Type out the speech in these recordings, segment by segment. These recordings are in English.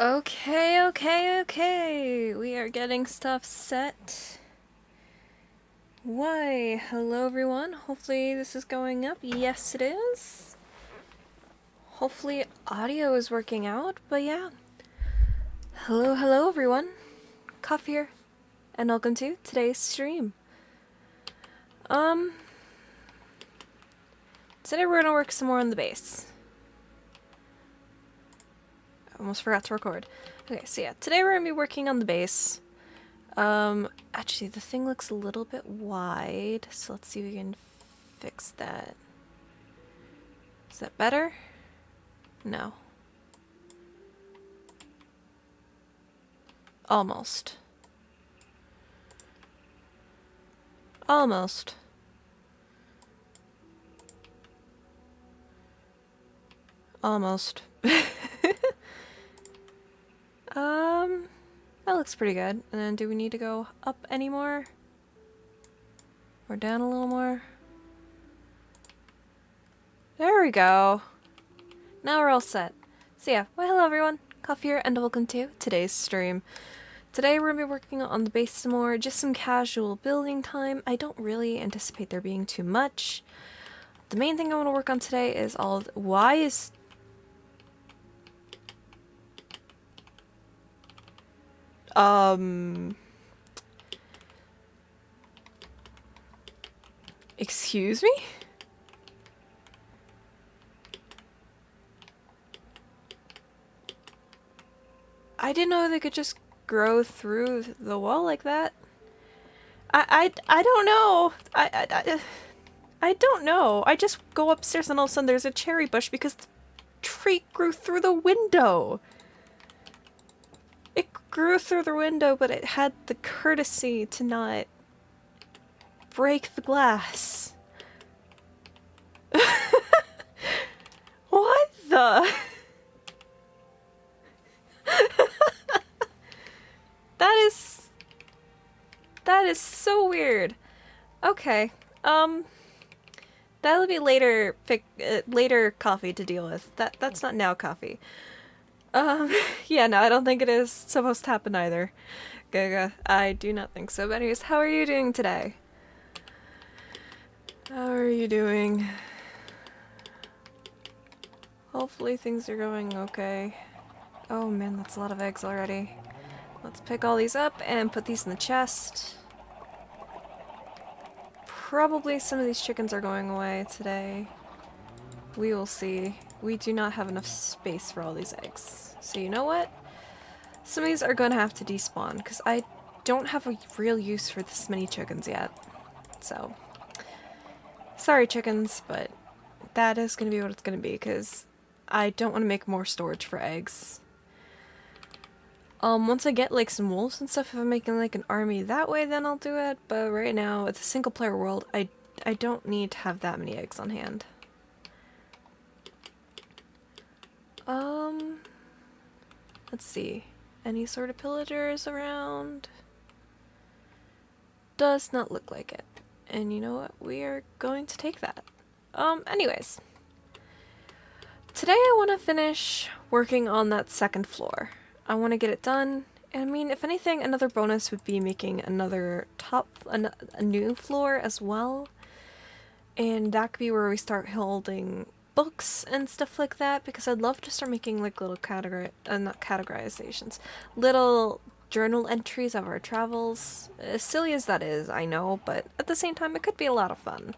Okay. We are getting stuff set. Why, hello everyone. Hopefully this is going up. Yes, it is. Hopefully audio is working out, but yeah. Hello everyone. Cuff here, and welcome to today's stream. Today we're gonna work some more on the bass. I almost forgot to record. Okay, so yeah, today we're gonna be working on the bass. Actually, the thing looks a little bit wide, so let's see if we can fix that. Is that better? No. Almost. Almost. Almost. That looks pretty good. And then do we need to go up any more? Or down a little more? There we go. Now we're all set. So yeah, well hello everyone. Cuff here and welcome to today's stream. Today we're going to be working on the bass some more, just some casual building time. I don't really anticipate there being too much. The main thing I want to work on today is why is... Excuse me? I didn't know they could just grow through the wall like that. I don't know. I don't know. I just go upstairs and all of a sudden there's a cherry bush because the tree grew through the window. It grew through the window, but it had the courtesy to not break the glass. What the? That is so weird. Okay. That'll be later later coffee to deal with. That's not now coffee. Yeah, no, I don't think it is supposed to happen either. Gaga, I do not think so. But anyways, how are you doing today? How are you doing? Hopefully things are going okay. Oh man, that's a lot of eggs already. Let's pick all these up and put these in the chest. Probably some of these chickens are going away today. We will see. We do not have enough space for all these eggs. So you know what? Some of these are going to have to despawn because I don't have a real use for this many chickens yet. So, sorry chickens, but that is going to be what it's going to be because I don't want to make more storage for eggs. Once I get like some wolves and stuff, if I'm making like an army that way, then I'll do it. But right now, it's a single player world. I don't need to have that many eggs on hand. Let's see. Any sort of pillagers around? Does not look like it. And you know what? We are going to take that. Anyways. Today I want to finish working on that second floor. I want to get it done. And I mean, if anything, another bonus would be making another a new floor as well. And that could be where we start holding books and stuff like that, because I'd love to start making like little not categorizations, little journal entries of our travels. As silly as that is, I know, but at the same time, it could be a lot of fun.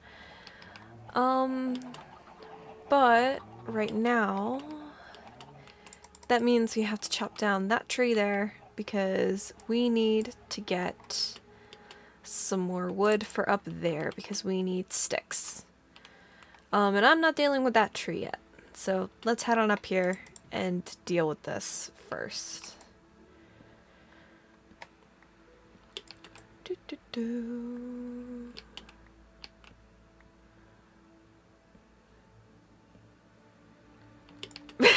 But right now, that means we have to chop down that tree there because we need to get some more wood for up there because we need sticks. And I'm not dealing with that tree yet. So let's head on up here and deal with this first. I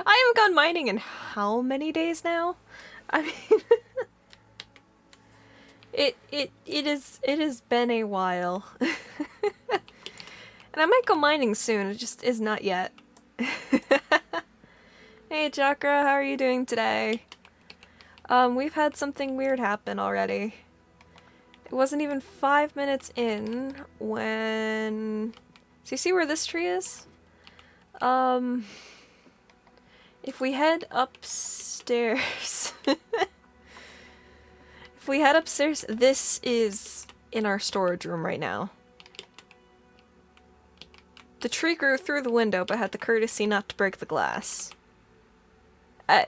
haven't gone mining in how many days now? I mean, it has been a while. And I might go mining soon, it just is not yet. Hey Chakra, how are you doing today? We've had something weird happen already. It wasn't even 5 minutes in when... So you see where this tree is? If we head upstairs... If we head upstairs, this is in our storage room right now. The tree grew through the window, but had the courtesy not to break the glass. I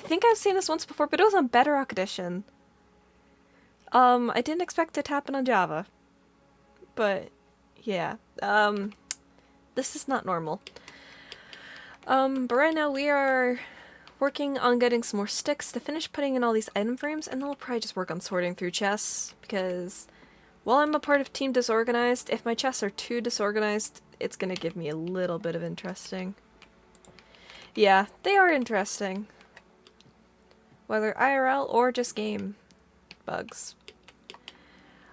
think I've seen this once before, but it was on Bedrock Edition. I didn't expect it to happen on Java. But, yeah. This is not normal. But right now we are working on getting some more sticks to finish putting in all these item frames, and then we'll probably just work on sorting through chests, because while I'm a part of Team Disorganized, if my chests are too disorganized, it's gonna give me a little bit of interesting. Yeah, they are interesting. Whether IRL or just game bugs.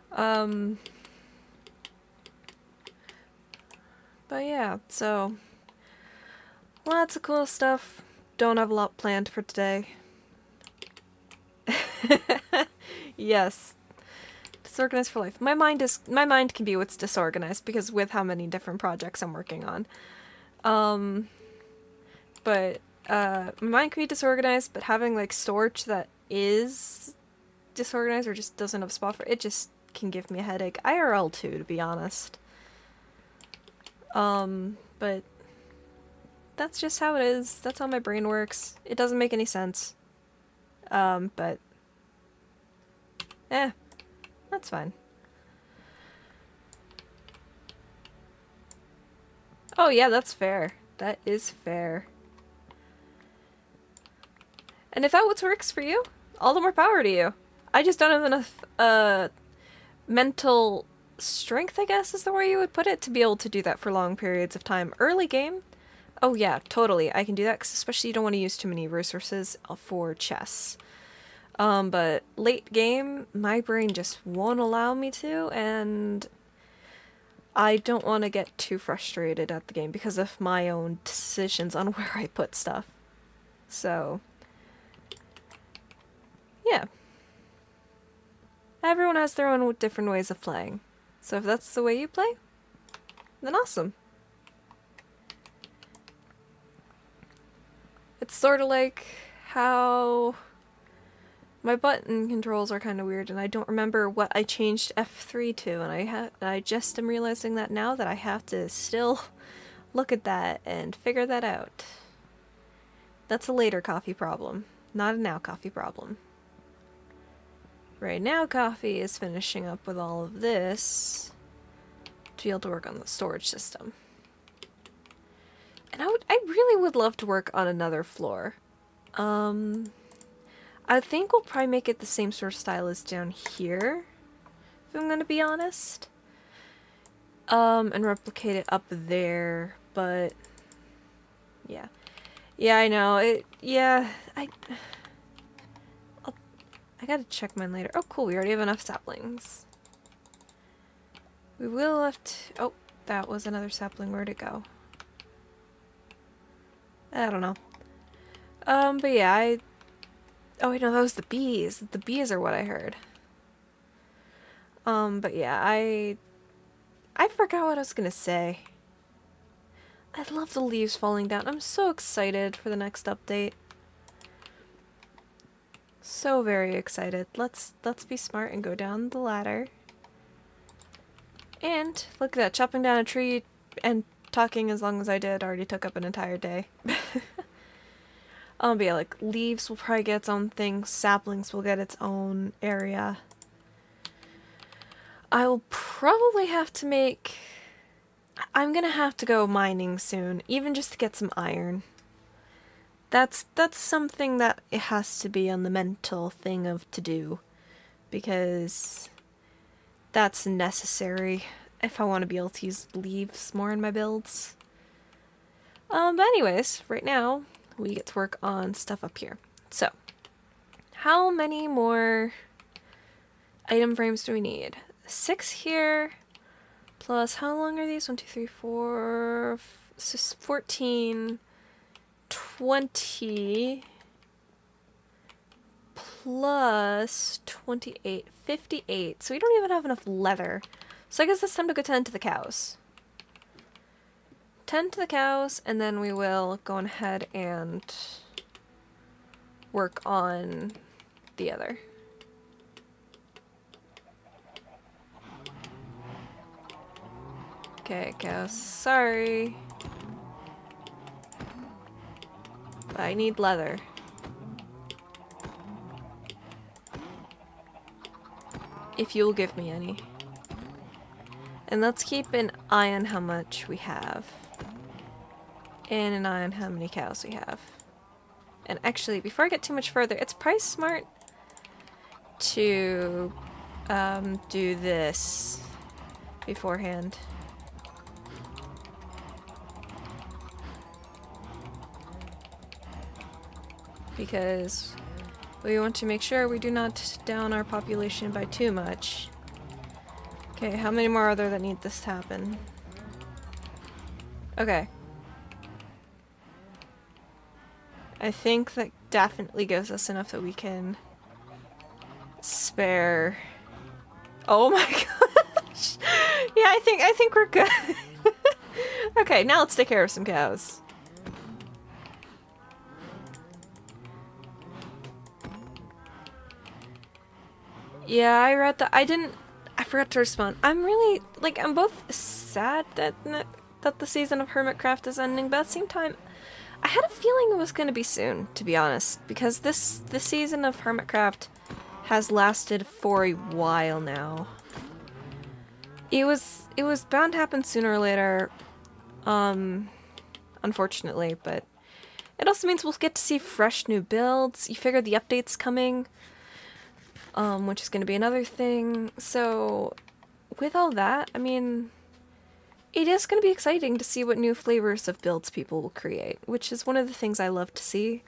But yeah, so lots of cool stuff. Don't have a lot planned for today. Yes. Disorganized for life. My mind can be what's disorganized because with how many different projects I'm working on. But my mind can be disorganized, but having like storage that is disorganized or just doesn't have a spot for it just can give me a headache. IRL too, to be honest. But that's just how it is. That's how my brain works. It doesn't make any sense. But that's fine. Oh yeah, that's fair. That is fair. And if that what works for you, all the more power to you. I just don't have enough mental strength, I guess is the way you would put it, to be able to do that for long periods of time. Early game, oh yeah, totally, I can do that, 'cause especially you don't want to use too many resources for chess. But late game, my brain just won't allow me to, and I don't want to get too frustrated at the game because of my own decisions on where I put stuff. So, yeah. Everyone has their own different ways of playing. So if that's the way you play, then awesome. It's sort of like how my button controls are kind of weird, and I don't remember what I changed F3 to, and I just am realizing that now that I have to still look at that and figure that out. That's a later coffee problem, not a now coffee problem. Right now, Coffee is finishing up with all of this to be able to work on the storage system. And I really would love to work on another floor. I think we'll probably make it the same sort of style as down here, if I'm gonna be honest. And replicate it up there, but yeah. Yeah, I know. I gotta check mine later. Oh, cool, we already have enough saplings. We will have to... Oh, that was another sapling. Where'd it go? I don't know. But yeah, Oh, wait, no, that was the bees. The bees are what I heard. But yeah, I forgot what I was gonna say. I love the leaves falling down. I'm so excited for the next update. So very excited. Let's be smart and go down the ladder. And look at that, chopping down a tree and talking as long as I did already took up an entire day. But yeah, like leaves will probably get its own thing, saplings will get its own area. I will probably have to make... I'm gonna have to go mining soon, even just to get some iron. That's something that it has to be on the mental thing of to do, because that's necessary if I want to be able to use leaves more in my builds. But anyways, right now we get to work on stuff up here. So, how many more item frames do we need? 6 here, plus how long are these? 1, 2, 3, 4, 14. 20 plus 28, 58. So we don't even have enough leather. So I guess it's time to go tend to the cows. Tend to the cows, and then we will go ahead and work on the other. Okay, cows. Sorry. But I need leather. If you'll give me any. And let's keep an eye on how much we have. And an eye on how many cows we have. And actually, before I get too much further, it's probably smart to do this beforehand. Because we want to make sure we do not down our population by too much. Okay, how many more are there that need this to happen? Okay. I think that definitely gives us enough that we can spare. Oh my gosh! Yeah, I think we're good. Okay, now let's take care of some cows. Yeah, I read that. I forgot to respond. I'm really, like, I'm both sad that the season of Hermitcraft is ending, but at the same time, I had a feeling it was going to be soon, to be honest, because this season of Hermitcraft has lasted for a while now. It was bound to happen sooner or later, unfortunately, but it also means we'll get to see fresh new builds. You figure the update's coming. Which is going to be another thing. So, with all that, I mean, it is going to be exciting to see what new flavors of builds people will create, which is one of the things I love to see,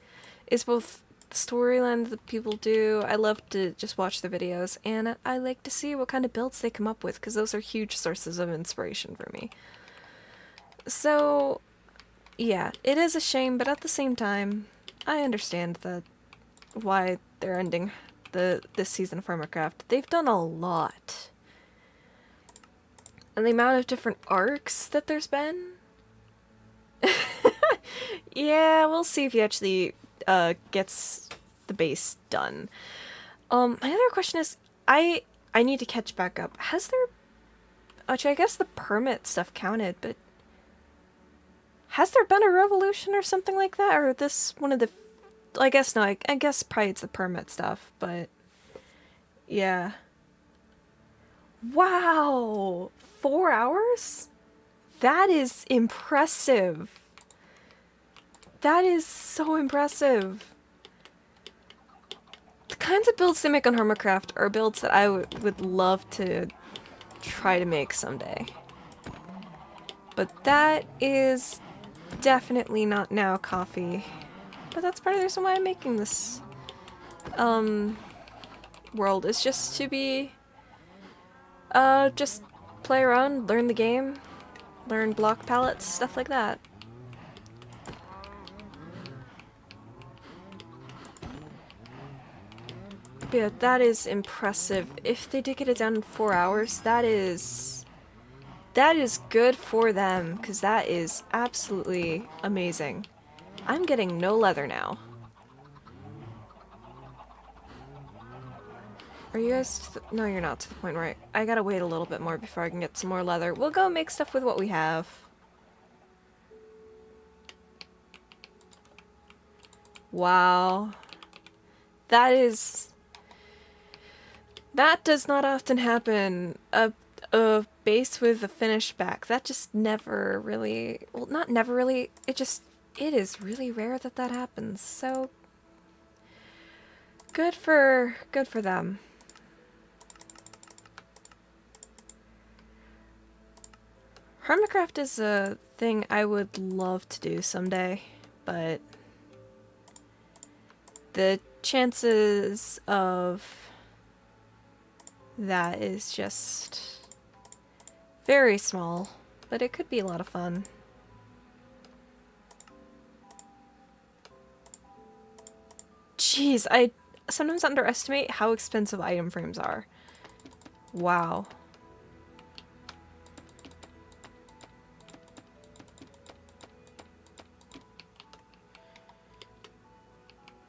is both the storyline that people do. I love to just watch their videos, and I like to see what kind of builds they come up with, because those are huge sources of inspiration for me. So, yeah, it is a shame, but at the same time, I understand that why they're ending this season of Hermitcraft. They've done a lot. And the amount of different arcs that there's been. Yeah, we'll see if he actually gets the base done. My other question is, I need to catch back up. Has there... Actually, I guess the permit stuff counted, but... Has there been a revolution or something like that? Or this one of the... I guess no, I guess probably it's the permit stuff, but... Yeah. Wow! 4 hours? That is impressive. That is so impressive. The kinds of builds they make on Hermitcraft are builds that I would love to try to make someday. But that is definitely not now coffee. But that's part of the reason why I'm making this world, is just to be just play around, learn the game, learn block palettes, stuff like that. But yeah, that is impressive. If they did get it down in 4 hours, that is good for them, because that is absolutely amazing. I'm getting no leather now. Are you guys no, you're not to the point where I gotta wait a little bit more before I can get some more leather. We'll go make stuff with what we have. Wow. That does not often happen. A base with a finished back. That just never really, well, not never really, it is really rare that that happens. So good for them. Hermitcraft is a thing I would love to do someday, but the chances of that is just very small, but it could be a lot of fun. Jeez, I sometimes underestimate how expensive item frames are. Wow.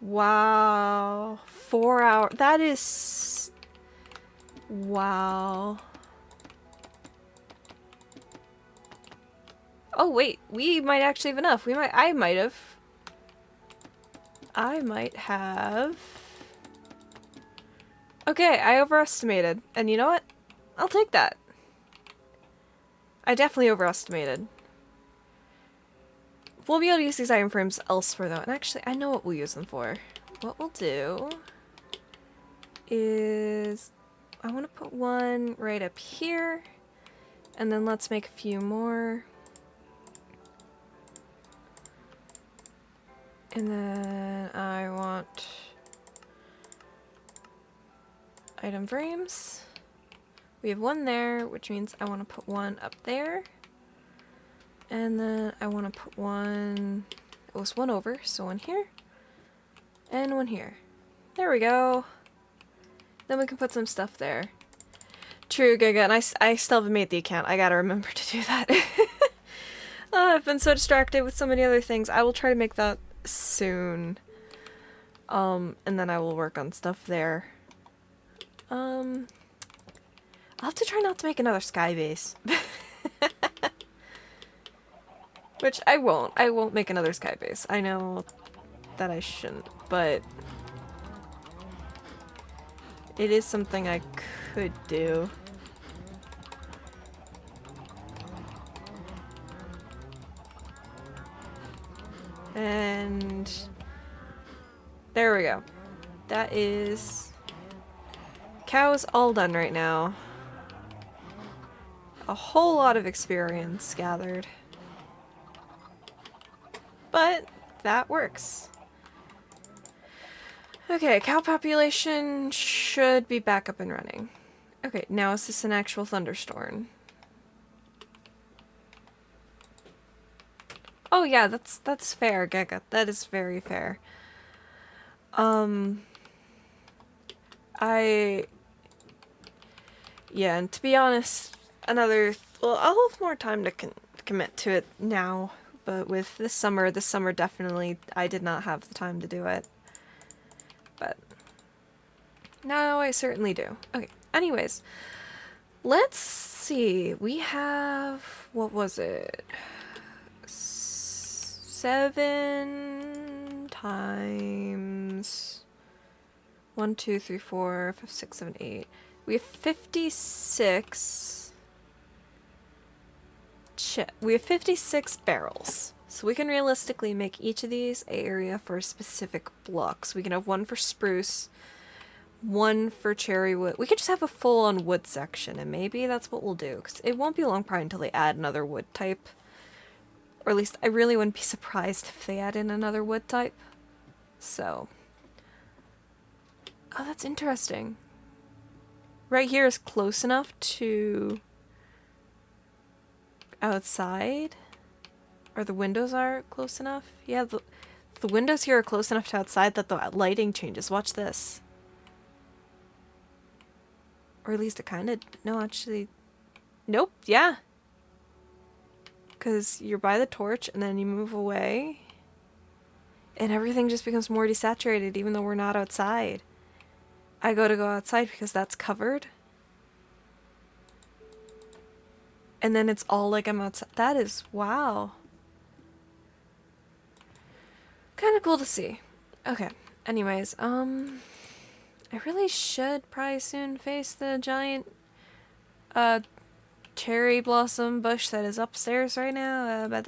Wow. 4 hours. That is... Wow. Oh wait, we might actually have enough. I might have. Okay, I overestimated. And you know what? I'll take that. I definitely overestimated. We'll be able to use these item frames elsewhere though. And actually, I know what we'll use them for. What we'll do is... I want to put one right up here. And then let's make a few more. And then I want item frames. We have one there, which means I want to put one up there. And then I want to put one, it was one over, so one here. And one here. There we go. Then we can put some stuff there. True, Giga, and I still haven't made the account. I gotta remember to do that. I've been so distracted with so many other things. I will try to make that soon. And then I will work on stuff there. I'll have to try not to make another sky base. Which I won't. I won't make another sky base. I know that I shouldn't, but it is something I could do. And there we go. That is... Cow's all done right now. A whole lot of experience gathered. But that works. Okay, cow population should be back up and running. Okay, now is this an actual thunderstorm? Oh yeah, that's fair, Giga. That is very fair. Yeah, and to be honest, well, I'll have more time to commit to it now, but with this summer definitely, I did not have the time to do it. But now I certainly do. Okay, anyways, let's see. We have, what was it? 7 times 1, 2, 3, 4, 5, 6, 7, 8. We have 56. We have 56 barrels. So we can realistically make each of these an area for a specific block. So we can have one for spruce, one for cherry wood. We could just have a full-on wood section, and maybe that's what we'll do. Because it won't be long probably until they add another wood type. Or at least I really wouldn't be surprised if they add in another wood type. So. Oh, that's interesting. Right here is close enough to outside. Or the windows are close enough. Yeah, the windows here are close enough to outside that the lighting changes. Watch this. Or at least it kind of... No, actually... Nope, yeah. Because you're by the torch and then you move away. And everything just becomes more desaturated even though we're not outside. I go outside because that's covered. And then it's all like I'm outside. That is... Wow. Kind of cool to see. Okay. Anyways, I really should probably soon face the giant, cherry blossom bush that is upstairs right now, but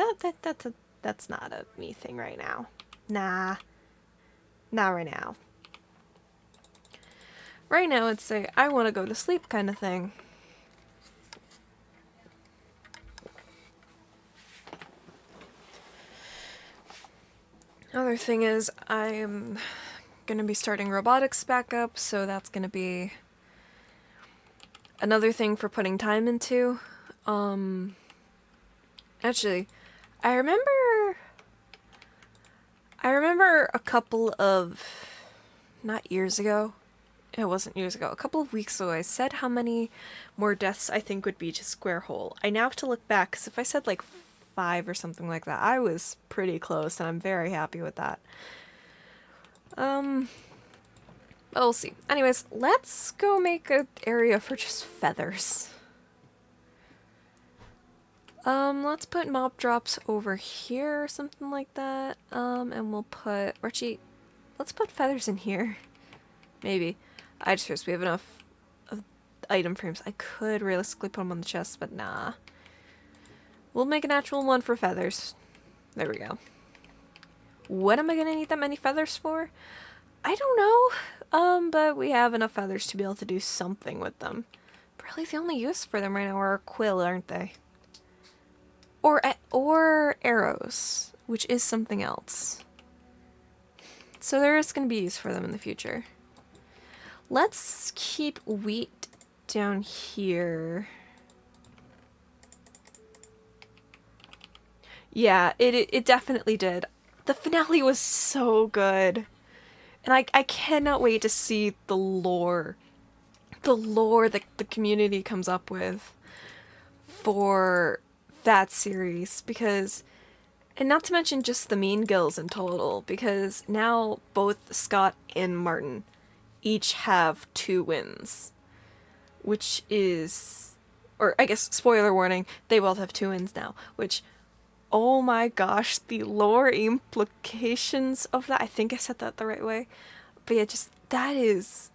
that's not a me thing right now. Nah. Not right now. Right now it's a I want to go to sleep kind of thing. Other thing is, I'm gonna be starting robotics back up, so that's gonna be another thing for putting time into. Actually, I remember a couple of not years ago. It wasn't years ago. A couple of weeks ago, I said how many more deaths I think would be to Square Hole. I now have to look back, because if I said like 5 or something like that, I was pretty close, and I'm very happy with that. But we'll see. Anyways, let's go make an area for just feathers. Let's put mob drops over here or something like that. And we'll put, Archie, let's put feathers in here. Maybe. I just realized we have enough of item frames. I could realistically put them on the chest, but nah. We'll make a natural one for feathers. There we go. What am I gonna need that many feathers for? I don't know. But we have enough feathers to be able to do something with them. Really, the only use for them right now are a quill, aren't they? Or arrows, which is something else. So there is going to be use for them in the future. Let's keep wheat down here. Yeah, it definitely did. The finale was so good. And I cannot wait to see the lore that the community comes up with for that series, because, and not to mention just the mean gills in total, because now both Scott and Martin each have 2 wins, which is, or I guess, spoiler warning, they both have 2 wins now, which, oh my gosh, the lore implications of that, I think I said that the right way, but yeah, just, that is,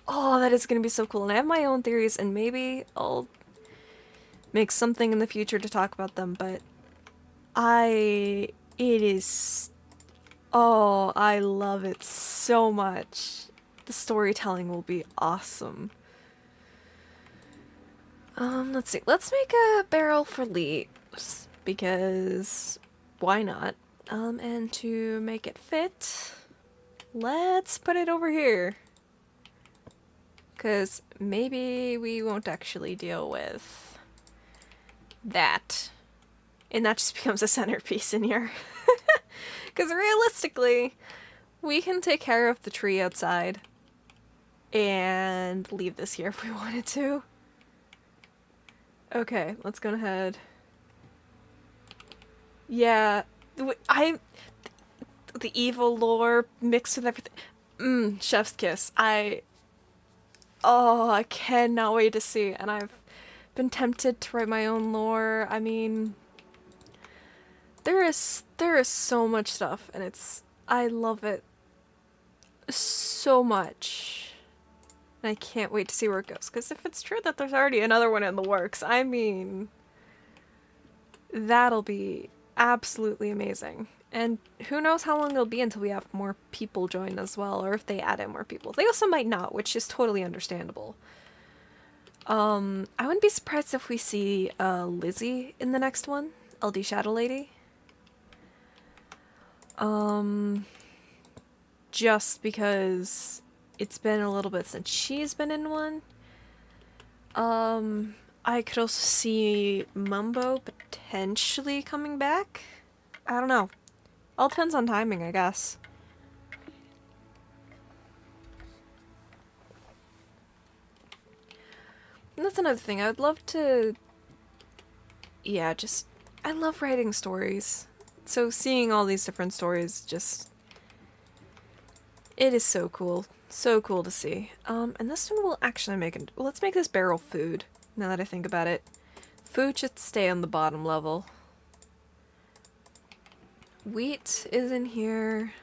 oh, that is gonna be so cool, and I have my own theories, and maybe I'll make something in the future to talk about them, but it is, oh, I love it so much. The storytelling will be awesome. Let's see, let's make a barrel for leaves, because why not? And to make it fit, let's put it over here. Because maybe we won't actually deal with that. And that just becomes a centerpiece in here. Because realistically, we can take care of the tree outside and leave this here if we wanted to. Okay, let's go ahead. Yeah, the evil lore mixed with everything. Chef's kiss. Oh, I cannot wait to see. And I've been tempted to write my own lore. I mean, there is so much stuff, and I love it so much. And I can't wait to see where it goes, because if it's true that there's already another one in the works, I mean, that'll be absolutely amazing. And who knows how long it'll be until we have more people join as well, or if they add in more people. They also might not, which is totally understandable. I wouldn't be surprised if we see Lizzie in the next one, LD Shadow Lady. Just because it's been a little bit since she's been in one. I could also see Mumbo potentially coming back. I don't know. All depends on timing, I guess. And that's another thing. I would love to... Yeah, just... I love writing stories. So seeing all these different stories just... It is so cool. So cool to see. And this one will actually make it... Well, let's make this barrel food, now that I think about it. Food should stay on the bottom level. Wheat is in here.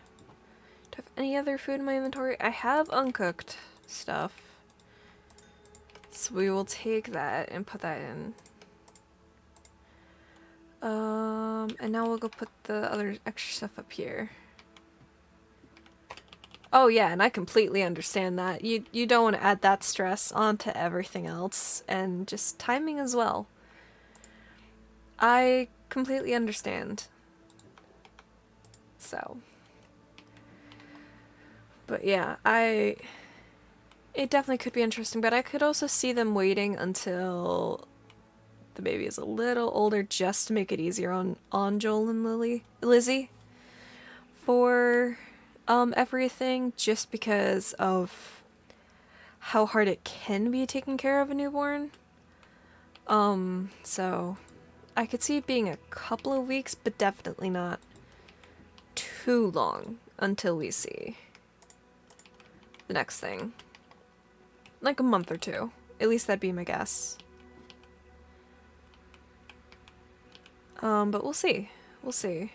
Do I have any other food in my inventory? I have uncooked stuff. So we will take that and put that in. And now we'll go put the other extra stuff up here. Oh yeah, and I completely understand that. You don't want to add that stress onto everything else, and just timing as well. I completely understand. So. But yeah, it definitely could be interesting, but I could also see them waiting until the baby is a little older just to make it easier on Joel and Lizzie for everything just because of how hard it can be taking care of a newborn. So I could see it being a couple of weeks, but definitely not too long until we see the next thing. Like a month or two. At least that'd be my guess. But we'll see. We'll see.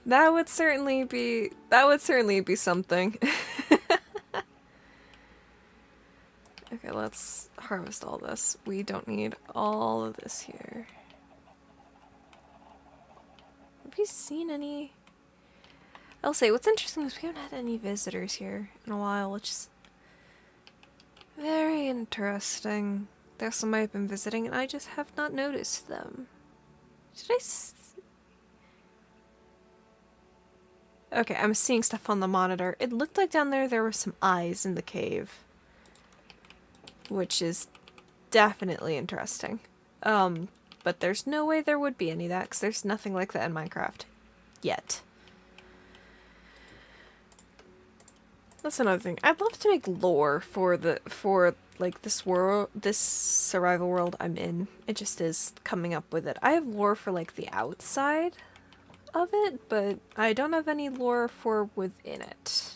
That would certainly be something. Okay, let's harvest all this. We don't need all of this here. Have we seen any? I'll say what's interesting is we haven't had any visitors here in a while, which is very interesting. There's some I've been visiting and I just have not noticed them. Did Okay, I'm seeing stuff on the monitor. It looked like down there were some eyes in the cave. Which is definitely interesting. But there's no way there would be any of that, because there's nothing like that in Minecraft. Yet. That's another thing. I'd love to make lore for like this world, this survival world I'm in. It just is coming up with it. I have lore for like the outside of it, but I don't have any lore for within it.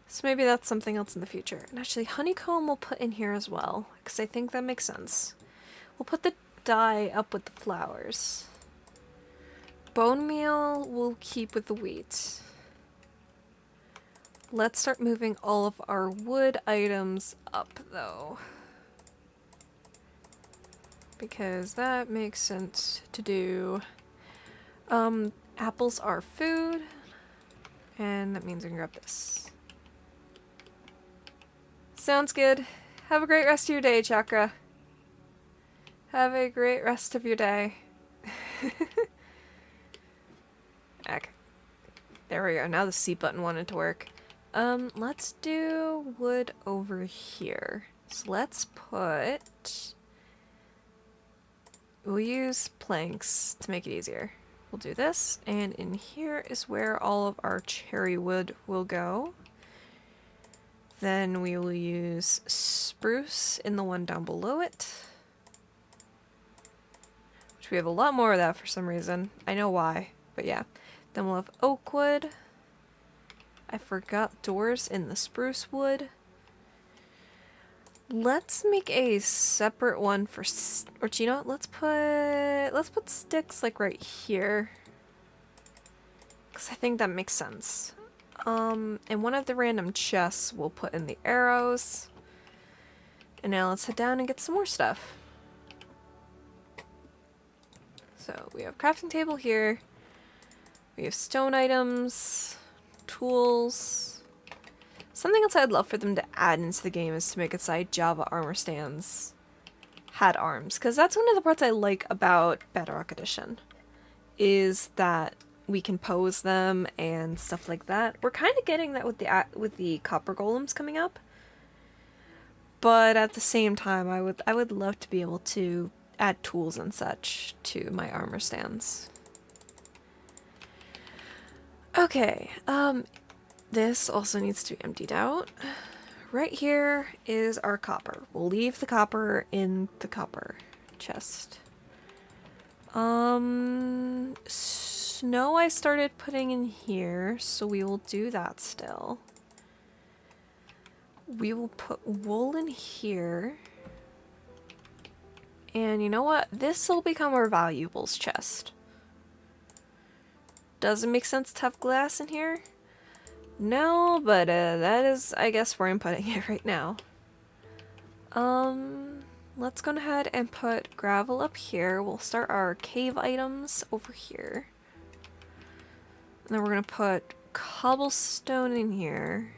So maybe that's something else in the future. And actually, honeycomb we'll put in here as well, because I think that makes sense. We'll put the dye up with the flowers. Bone meal we'll keep with the wheat. Let's start moving all of our wood items up, though. Because that makes sense to do. Apples are food. And that means we can grab this. Sounds good. Have a great rest of your day, Chakra. Have a great rest of your day. Okay. There we go. Now the C button wanted to work. Let's do wood over here. So let's put... We'll use planks to make it easier. We'll do this, and in here is where all of our cherry wood will go. Then we will use spruce in the one down below it. Which we have a lot more of that for some reason. I know why, but yeah. Then we'll have oak wood. I forgot doors in the spruce wood. Let's make a separate one for, or you know what? Let's put sticks like right here. Cause I think that makes sense. And one of the random chests we'll put in the arrows. And now let's head down and get some more stuff. So we have crafting table here. We have stone items, tools. Something else I'd love for them to add into the game is to make it side Java armor stands had arms. Because that's one of the parts I like about Bedrock Edition. Is that we can pose them and stuff like that. We're kind of getting that with the copper golems coming up. But at the same time, I would love to be able to add tools and such to my armor stands. Okay, this also needs to be emptied out. Right here is our copper. We'll leave the copper in the copper chest. Snow I started putting in here, so we will do that still. We will put wool in here. And you know what? This will become our valuables chest. Does it make sense to have glass in here? No, but that is, I guess, where I'm putting it right now. Let's go ahead and put gravel up here. We'll start our cave items over here. And then we're gonna put cobblestone in here.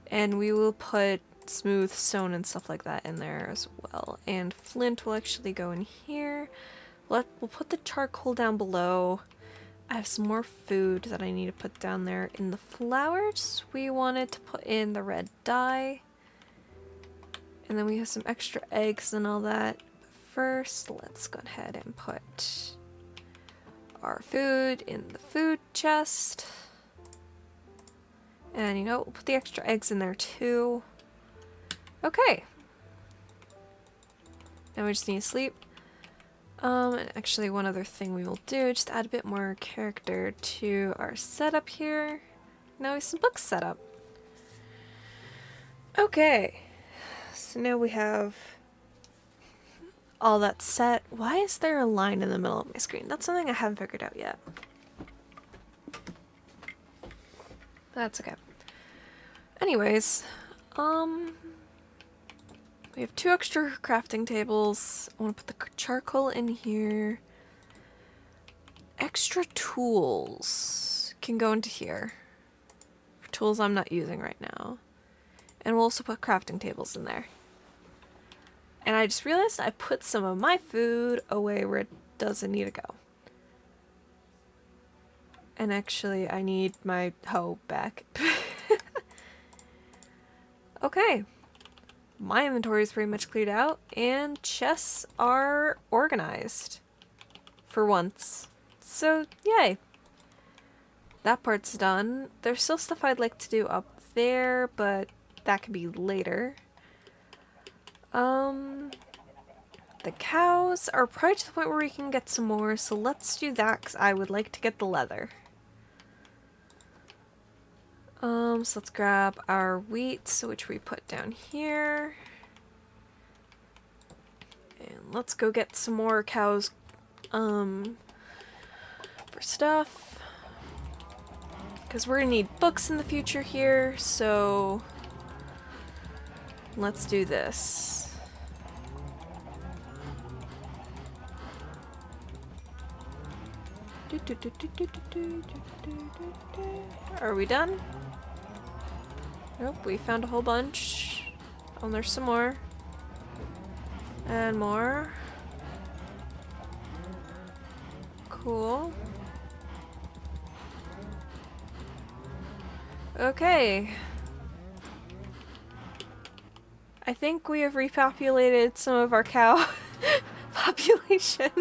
And we will put smooth stone and stuff like that in there as well. And flint will actually go in here. We'll put the charcoal down below. I have some more food that I need to put down there. In the flowers, we wanted to put in the red dye. And then we have some extra eggs and all that. first, let's go ahead and put our food in the food chest. And you know, we'll put the extra eggs in there too. Okay. Now we just need to sleep. And actually one other thing we will do, just add a bit more character to our setup here. Now we have some books set up. Okay. So now we have all that set. Why is there a line in the middle of my screen? That's something I haven't figured out yet. That's okay. Anyways, we have 2 extra crafting tables. I want to put the charcoal in here. Extra tools can go into here. For tools I'm not using right now. And we'll also put crafting tables in there. And I just realized I put some of my food away where it doesn't need to go. And actually, I need my hoe back. Okay. My inventory is pretty much cleared out, and chests are organized. For once. So, yay. That part's done. There's still stuff I'd like to do up there, but that can be later. The cows are probably to the point where we can get some more, so let's do that, because I would like to get the leather. So let's grab our wheat, which we put down here. And let's go get some more cows, for stuff. Because we're gonna need books in the future here, so let's do this. Are we done? Nope, we found a whole bunch. Oh, and there's some more. And more. Cool. Okay. I think we have repopulated some of our cow population.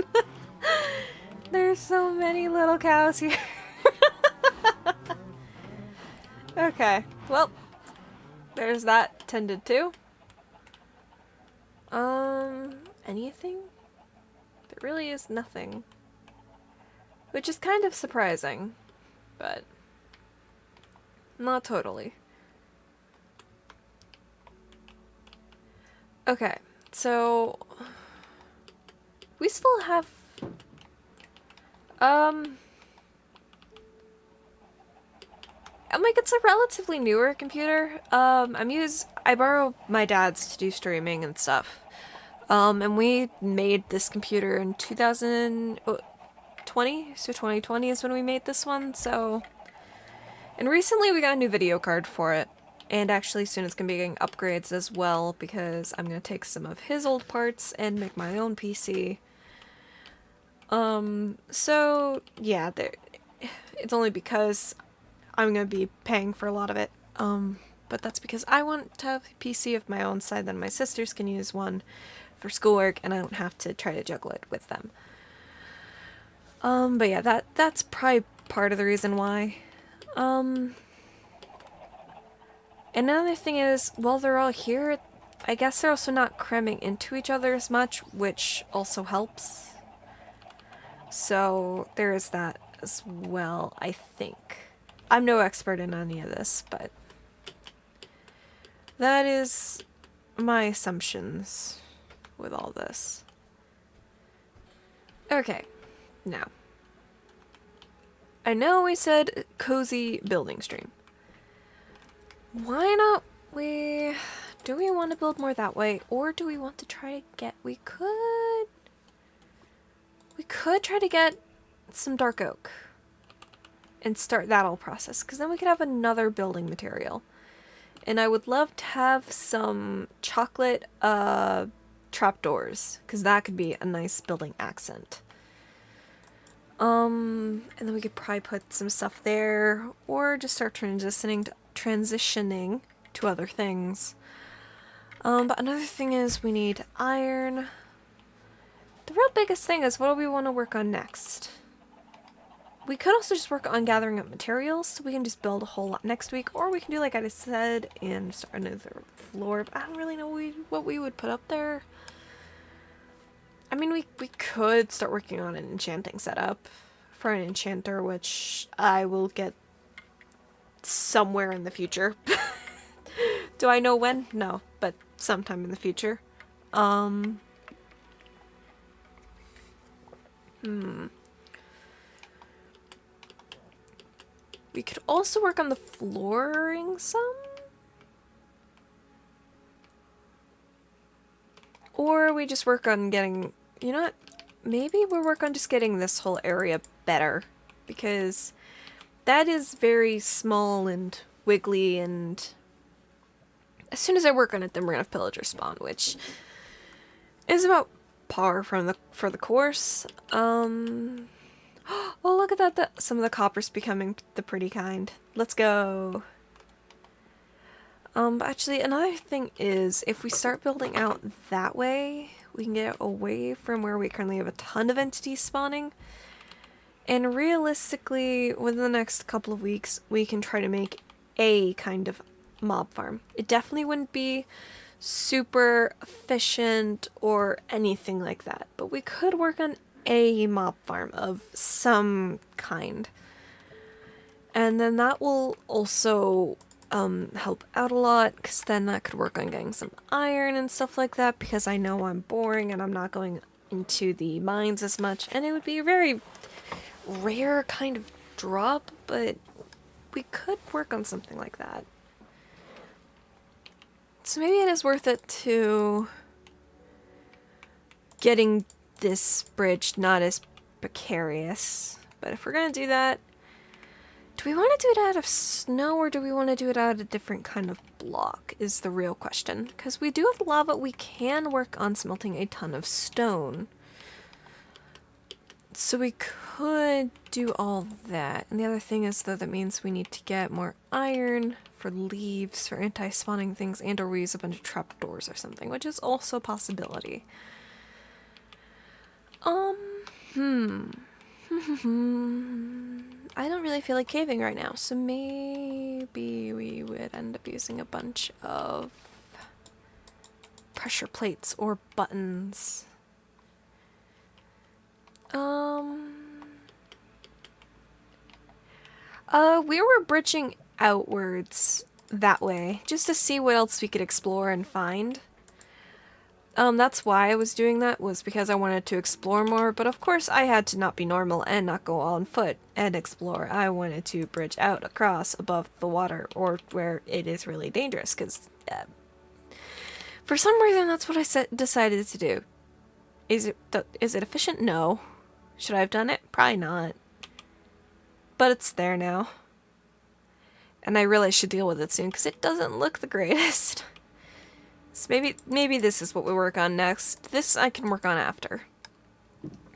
There's so many little cows here. Okay, well, there's that tended to. Anything? There really is nothing. Which is kind of surprising, but not totally. Okay, so we still have like, it's a relatively newer computer. I borrow my dad's to do streaming and stuff. And we made this computer in 2020, so 2020 is when we made this one, so. And recently we got a new video card for it. And actually soon it's gonna be getting upgrades as well, because I'm gonna take some of his old parts and make my own PC. So yeah, it's only because I'm gonna be paying for a lot of it. But that's because I want to have a PC of my own side, then my sisters can use one for schoolwork, and I don't have to try to juggle it with them. But yeah, that's probably part of the reason why. Another thing is, while they're all here, I guess they're also not cramming into each other as much, which also helps. So there is that as well, I think. I'm no expert in any of this, but that is my assumptions with all this. Okay, now. I know we said cozy building stream. Why not do we want to build more that way, or do we want to try to get, we could try to get some dark oak and start that whole process, because then we could have another building material. And I would love to have some chocolate trapdoors, because that could be a nice building accent. And then we could probably put some stuff there, or just start transitioning to other things. But another thing is we need iron, The real biggest thing is, what do we want to work on next? We could also just work on gathering up materials, so we can just build a whole lot next week, or we can do like I said and start another floor. But I don't really know what we would put up there. I mean, we could start working on an enchanting setup for an enchanter, which I will get somewhere in the future. Do I know when? No, but sometime in the future. We could also work on the flooring some. Or we just work on getting, you know what? Maybe we'll work on just getting this whole area better. Because that is very small and wiggly, and as soon as I work on it, then we're gonna have pillager spawn, which is about par for the course. Oh, look at that! Some of the copper's becoming the pretty kind. Let's go. But actually, another thing is, if we start building out that way, we can get away from where we currently have a ton of entities spawning. And realistically, within the next couple of weeks, we can try to make a kind of mob farm. It definitely wouldn't be super efficient or anything like that, but we could work on a mob farm of some kind. And then that will also help out a lot, because then that could work on getting some iron and stuff like that, because I know I'm boring and I'm not going into the mines as much, and it would be a very rare kind of drop, but we could work on something like that. So maybe it is worth it to getting this bridge not as precarious. But if we're gonna do that, do we want to do it out of snow, or do we want to do it out of a different kind of block is the real question. Because we do have lava, we can work on smelting a ton of stone. So we could do all that. And the other thing is, though, that means we need to get more iron for leaves, for anti-spawning things, and or we use a bunch of trapdoors or something, which is also a possibility. I don't really feel like caving right now, so maybe we would end up using a bunch of pressure plates or buttons. We were bridging outwards that way, just to see what else we could explore and find. That's why I was doing that, was because I wanted to explore more, but of course I had to not be normal and not go on foot and explore. I wanted to bridge out across above the water, or where it is really dangerous, because for some reason that's what I decided to do. Is it efficient? No. Should I have done it? Probably not. But it's there now. And I really should deal with it soon, because it doesn't look the greatest. So maybe this is what we work on next. This I can work on after.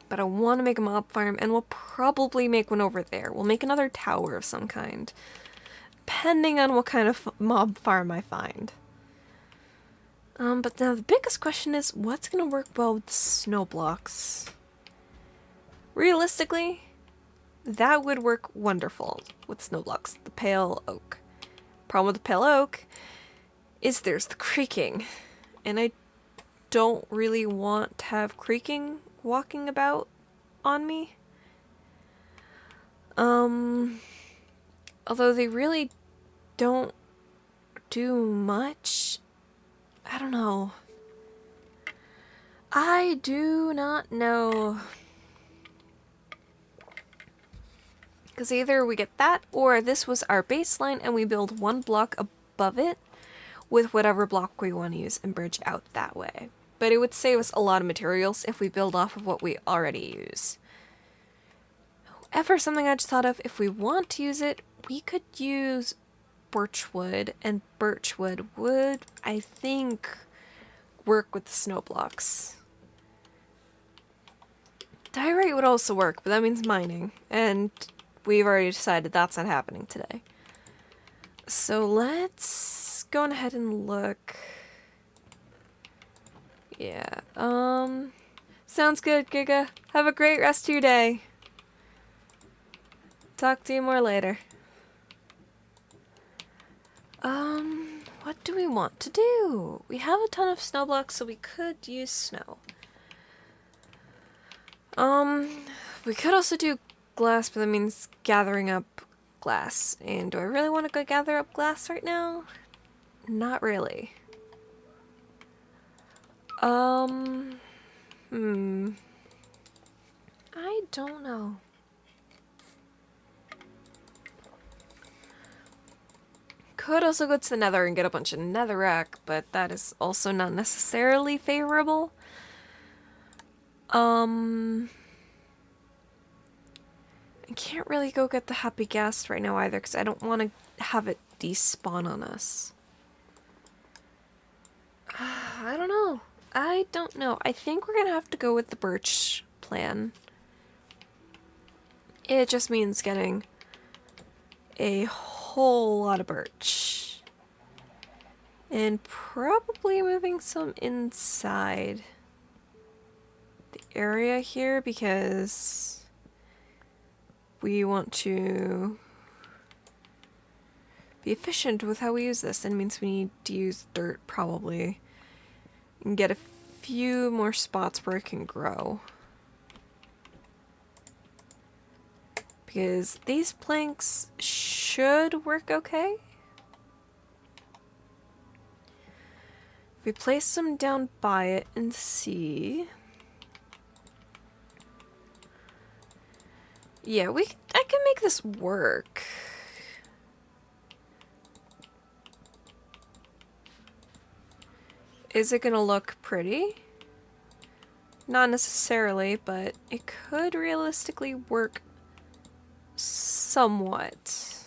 But I want to make a mob farm, and we'll probably make one over there. We'll make another tower of some kind, depending on what kind of mob farm I find. But now the biggest question is, what's going to work well with snow blocks? Realistically, that would work wonderful with snow blocks. The pale oak. Problem with the pale oak is there's the creaking, and I don't really want to have creaking walking about on me. Although they really don't do much. I don't know. I do not know. Because either we get that, or this was our baseline and we build one block above it with whatever block we want to use and bridge out that way. But it would save us a lot of materials if we build off of what we already use. However, something I just thought of, if we want to use it, we could use birchwood, and birchwood would, I think, work with the snow blocks. Diorite would also work, but that means mining, and we've already decided that's not happening today. So let's go ahead and look. Yeah, Sounds good, Giga. Have a great rest of your day. Talk to you more later. What do we want to do? We have a ton of snow blocks, so we could use snow. We could also do glass, but that means gathering up glass. And do I really want to go gather up glass right now? Not really. I don't know. Could also go to the nether and get a bunch of netherrack, but that is also not necessarily favorable. I can't really go get the happy gas right now either, because I don't want to have it despawn on us. I don't know. I don't know. I think we're gonna have to go with the birch plan. It just means getting a whole lot of birch. And probably moving some inside the area here because we want to be efficient with how we use this. And it means we need to use dirt probably and get a few more spots where it can grow. Because these planks should work okay. If we place them down by it and see. Yeah, I can make this work. Is it gonna look pretty? Not necessarily, but it could realistically work somewhat.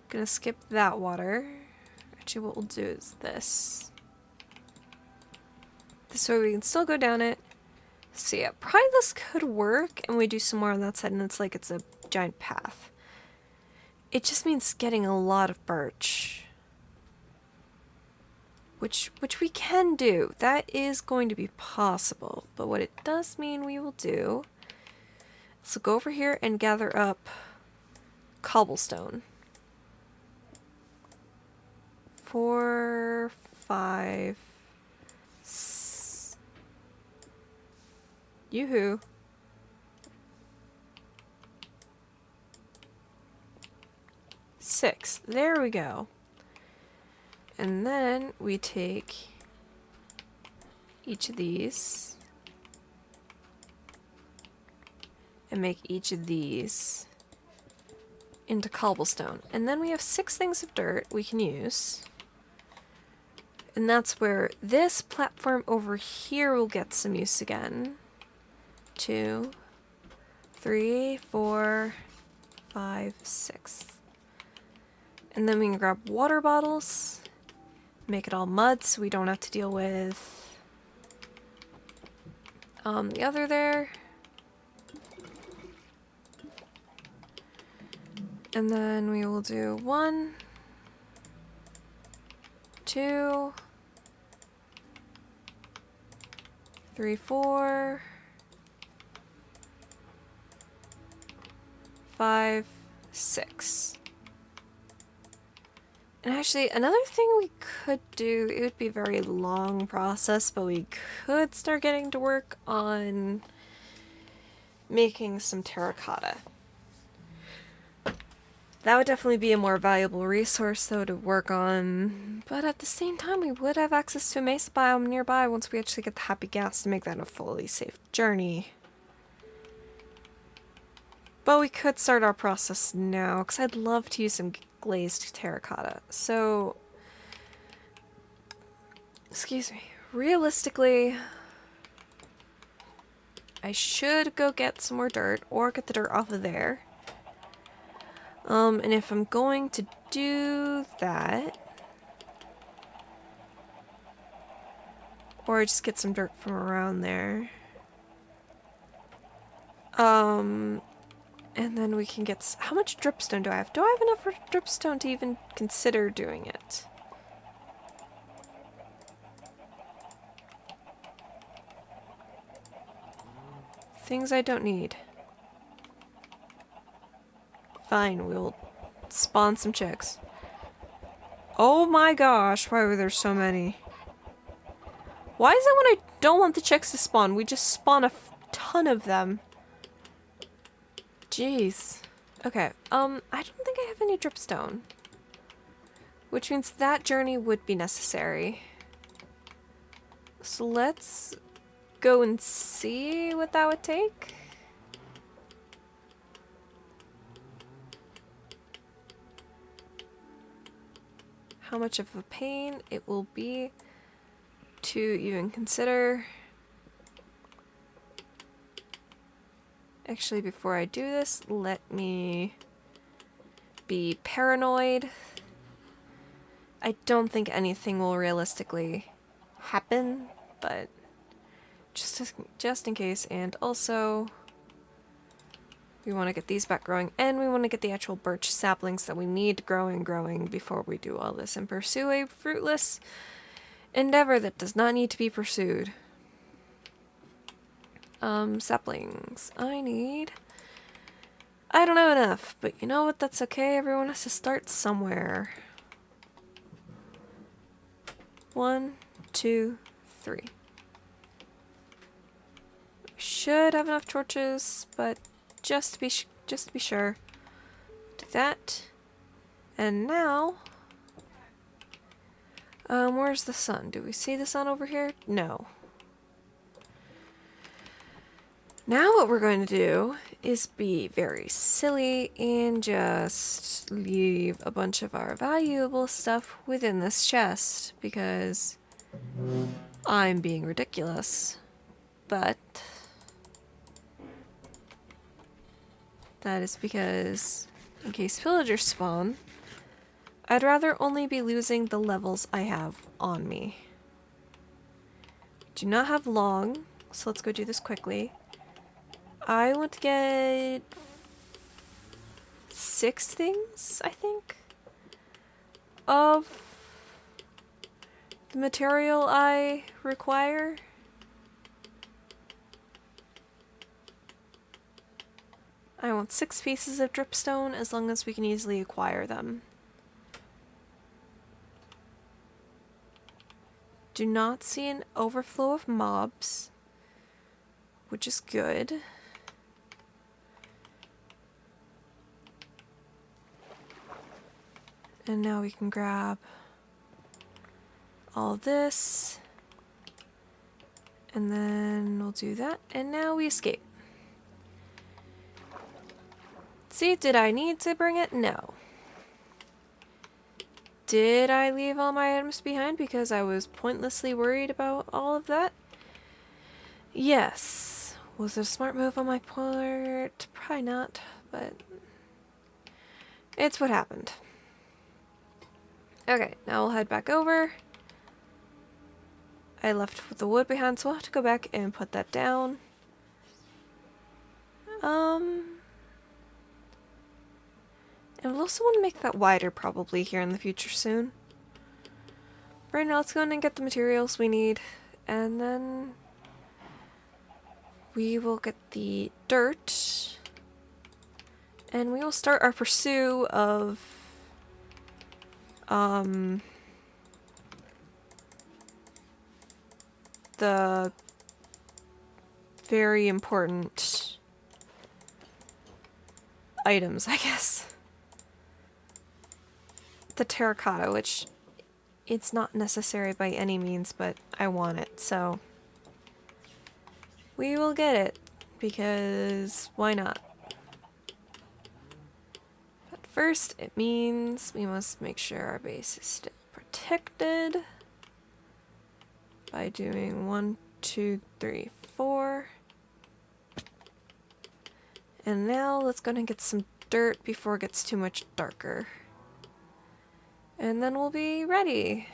Gonna skip that water. Actually, what we'll do is this. This way we can still go down it. So yeah, probably this could work, and we do some more on that side, and it's like it's a giant path. It just means getting a lot of birch. Which we can do. That is going to be possible. But what it does mean we will do, so go over here and gather up cobblestone. 4, 5, yoo-hoo. 6. There we go. And then we take each of these and make each of these into cobblestone. And then we have 6 things of dirt we can use. And that's where this platform over here will get some use again. 2, 3, 4, 5, 6. And then we can grab water bottles. Make it all mud so we don't have to deal with the other there. And then we will do 1, 2, 3, 4, 5, 6. And actually, another thing we could do, it would be a very long process, but we could start getting to work on making some terracotta. That would definitely be a more valuable resource, though, to work on. But at the same time, we would have access to a mesa biome nearby once we actually get the happy gas to make that a fully safe journey. But we could start our process now, because I'd love to use some glazed terracotta. So, excuse me, realistically, I should go get some more dirt, or get the dirt off of there. And if I'm going to do that, or just get some dirt from around there, and then we can get... How much dripstone do I have? Do I have enough dripstone to even consider doing it? Things I don't need. Fine, we'll spawn some chicks. Oh my gosh, why were there so many? Why is it when I don't want the chicks to spawn, we just spawn a ton of them? Jeez. Okay, I don't think I have any dripstone. Which means that journey would be necessary. So let's go and see what that would take. How much of a pain it will be to even consider. Actually, before I do this, let me be paranoid. I don't think anything will realistically happen, but just in case. And also, we want to get these back growing, and we want to get the actual birch saplings that we need growing before we do all this and pursue a fruitless endeavor that does not need to be pursued. Saplings. I don't know enough, but you know what? That's okay. Everyone has to start somewhere. 1, 2, 3. We should have enough torches, but just to be sure, do that. And now, where's the sun? Do we see the sun over here? No. Now what we're going to do is be very silly and just leave a bunch of our valuable stuff within this chest, because I'm being ridiculous. But that is because, in case villagers spawn, I'd rather only be losing the levels I have on me. Do not have long, so let's go do this quickly. I want to get 6 things, I think, of the material I require. I want 6 pieces of dripstone as long as we can easily acquire them. Do not see an overflow of mobs, which is good. And now we can grab all this, and then we'll do that, and now we escape. See, did I need to bring it? No. Did I leave all my items behind because I was pointlessly worried about all of that? Yes. Was it a smart move on my part? Probably not, but it's what happened. Okay, now we'll head back over. I left the wood behind, so I'll have to go back and put that down. And we'll also want to make that wider probably here in the future soon. Right now, let's go in and get the materials we need, and then we will get the dirt, and we will start our pursuit of the very important items, I guess. The terracotta, which it's not necessary by any means, but I want it, so we will get it, because why not? But first, it means we must make sure our base is still protected by doing 1, 2, 3, 4. And now let's go and get some dirt before it gets too much darker. And then we'll be ready.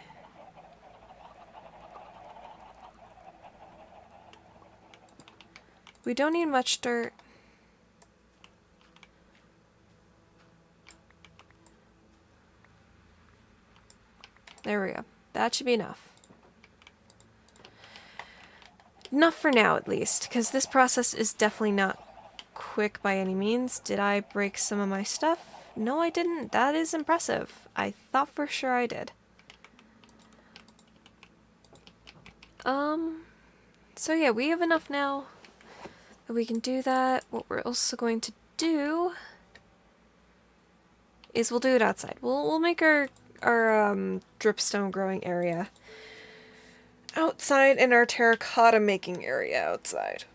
We don't need much dirt. There we go. That should be enough. enough for now at least, because this process is definitely not quick by any means. Did I break some of my stuff? No, I didn't. That is impressive. I thought for sure I did. So yeah, we have enough now that we can do that. What we're also going to do is we'll do it outside. We'll make our dripstone growing area outside and our terracotta making area outside.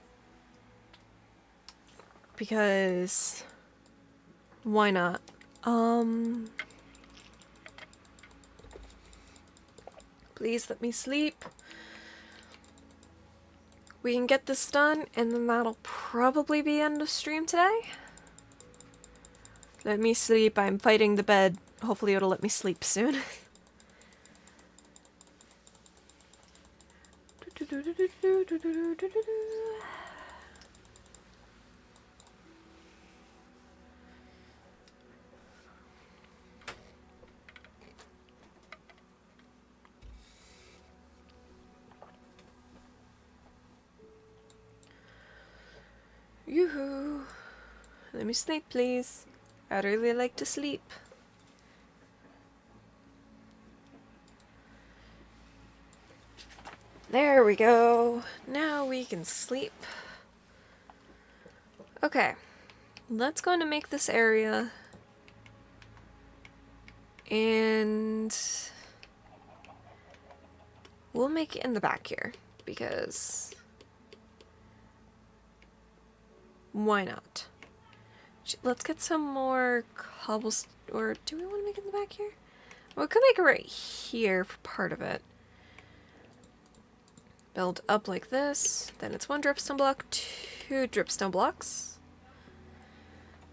Because why not? Please let me sleep. We can get this done, and then that'll probably be end of stream today. Let me sleep. I'm fighting the bed. Hopefully it'll let me sleep soon. Yoo-hoo. Let me sleep, please. I'd really like to sleep. There we go. Now we can sleep. Okay. Let's go and make this area. And we'll make it in the back here, because why not? Let's get some more cobblestone, or do we want to make it in the back here? Well, we could make it right here for part of it. Build up like this, then it's 1 dripstone block, 2 dripstone blocks.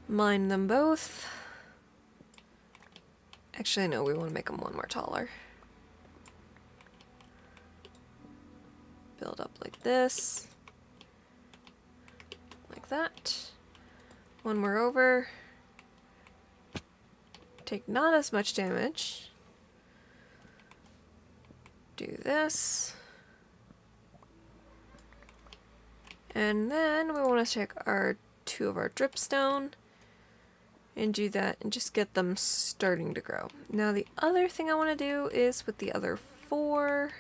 Mine them both. Actually, no, we want to make them 1 more taller. Build up like this. Like that. 1 more over. Take not as much damage. Do this. And then we want to take our 2 of our dripstone and do that and just get them starting to grow. Now the other thing I want to do is with the other 4.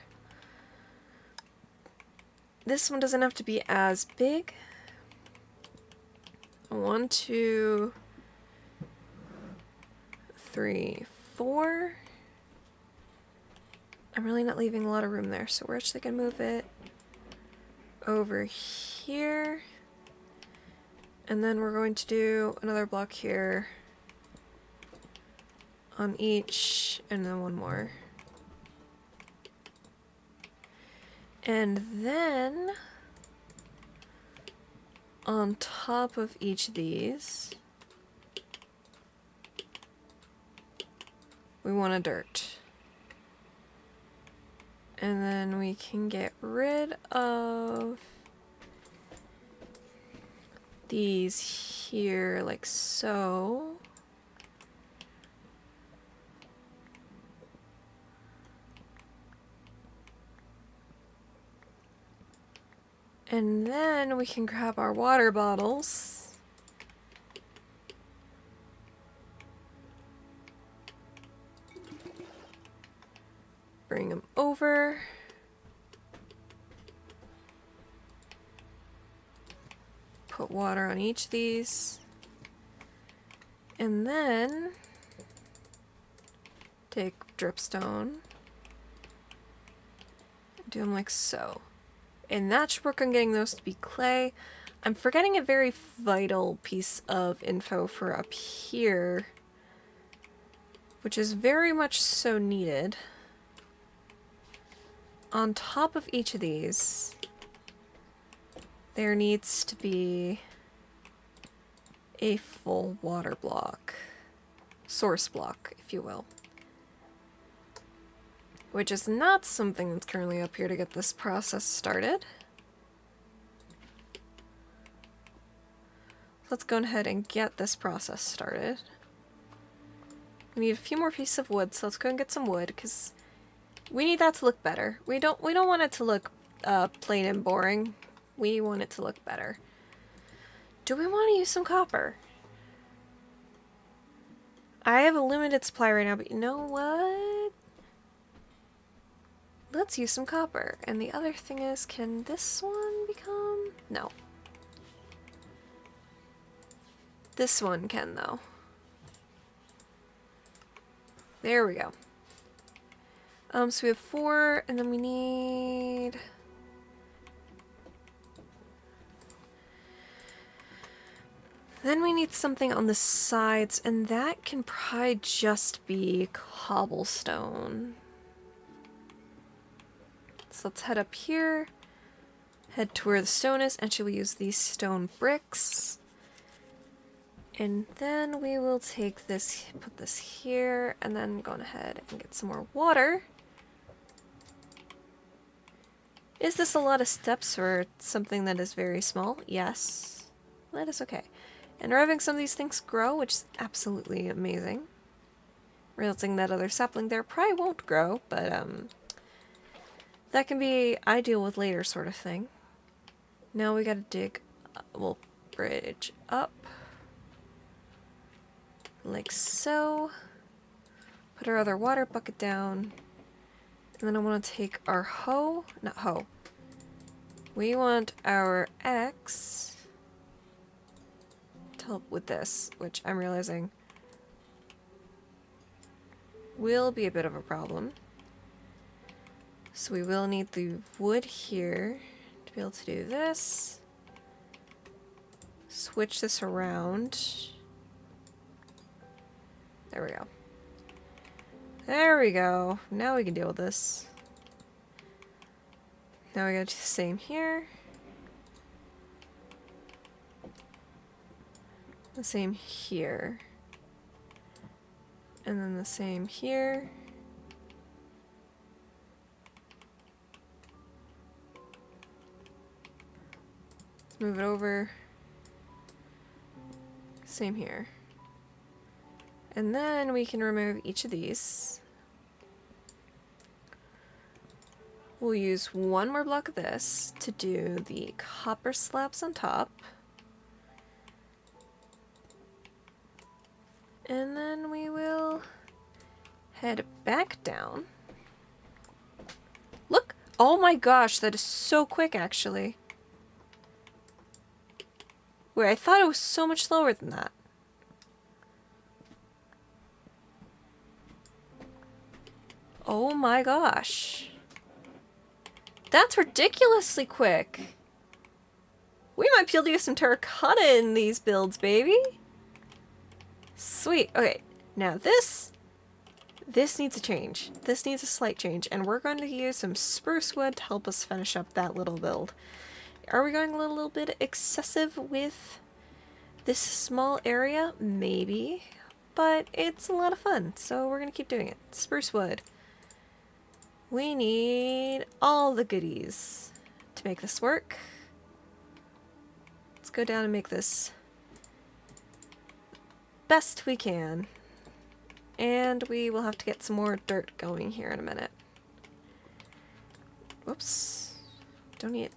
This one doesn't have to be as big. 1, 2, 3, 4. I'm really not leaving a lot of room there, so we're actually gonna move it over here. And then we're going to do another block here on each, and then 1 more. And then on top of each of these, we want a dirt. And then we can get rid of these here, like so. And then we can grab our water bottles. Bring them over. Put water on each of these. And then take dripstone. Do them like so. And that should work on getting those to be clay. I'm forgetting a very vital piece of info for up here, which is very much so needed. On top of each of these, there needs to be a full water block. Source block, if you will. Which is not something that's currently up here to get this process started. Let's go ahead and get this process started. We need a few more pieces of wood, so let's go and get some wood, because we need that to look better. We don't want it to look plain and boring. We want it to look better. Do we want to use some copper? I have a limited supply right now, but you know what? Let's use some copper. And the other thing is, can this one become... No. This one can, though. There we go. So we have 4, and then we need... Then we need something on the sides, and that can probably just be cobblestone. So let's head up here, head to where the stone is. Actually, we'll use these stone bricks. And then we will take this, put this here, and then go ahead and get some more water. Is this a lot of steps for something that is very small? Yes. That is okay. And we're having some of these things grow, which is absolutely amazing. Realizing that other sapling there probably won't grow, but that can be ideal with later sort of thing. Now we gotta dig, we'll bridge up. Like so. Put our other water bucket down. And then I want to take our hoe, not hoe. We want our X to help with this, which I'm realizing will be a bit of a problem. So we will need the wood here to be able to do this. Switch this around. There we go. There we go. Now we can deal with this. Now we gotta do the same here. The same here. And then the same here. Let's move it over. Same here. And then we can remove each of these. We'll use one more block of this to do the copper slabs on top. And then we will head back down. Look! Oh my gosh, that is so quick actually. Wait, I thought it was so much slower than that. Oh my gosh. That's ridiculously quick. We might be able to use some terracotta in these builds, baby. Sweet. Okay, now this needs a change. This needs a slight change, and we're going to use some spruce wood to help us finish up that little build. Are we going a little bit excessive with this small area? Maybe, but it's a lot of fun, so we're going to keep doing it. Spruce wood. We need all the goodies to make this work. Let's go down and make this best we can. And we will have to get some more dirt going here in a minute. Whoops. Don't need...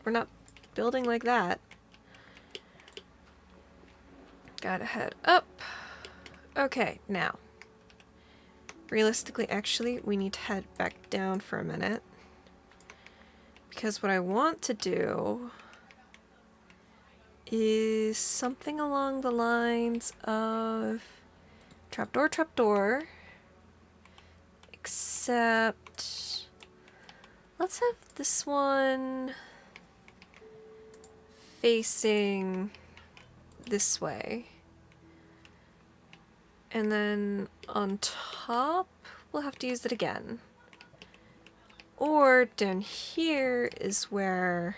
We're not building like that. Gotta head up. Okay, now. Realistically, actually, we need to head back down for a minute. Because what I want to do is something along the lines of trapdoor, trapdoor. Except, let's have this one facing this way. And then on top, we'll have to use it again. Or down here is where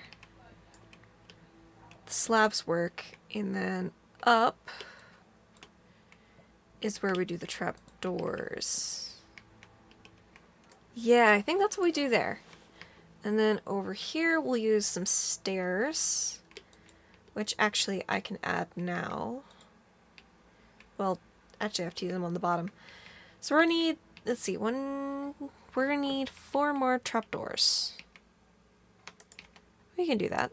the slabs work, and then up is where we do the trapdoors. Yeah, I think that's what we do there. And then over here, we'll use some stairs, which actually I can add now. Well, actually I have to use them on the bottom. So we're gonna need, let's see, we're gonna need 4 more trapdoors. We can do that.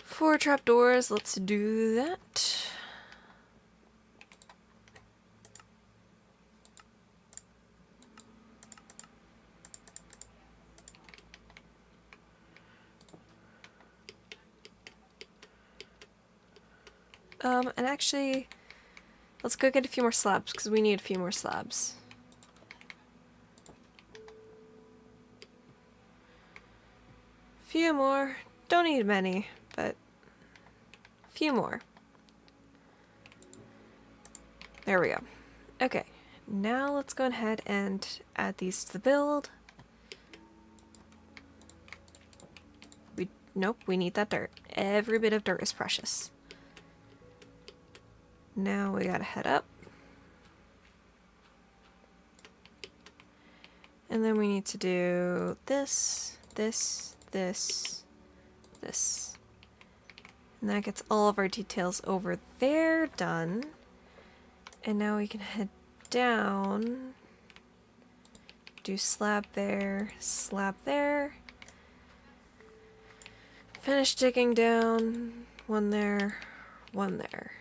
4 trapdoors, let's do that. And actually, let's go get a few more slabs, because we need a few more slabs. Few more. Don't need many, but a few more. There we go. Okay, now let's go ahead and add these to the build. Nope, we need that dirt. Every bit of dirt is precious. Now we gotta head up. And then we need to do this, this, this, this. And that gets all of our details over there done. And now we can head down. Do slab there, finish digging down, one there, one there.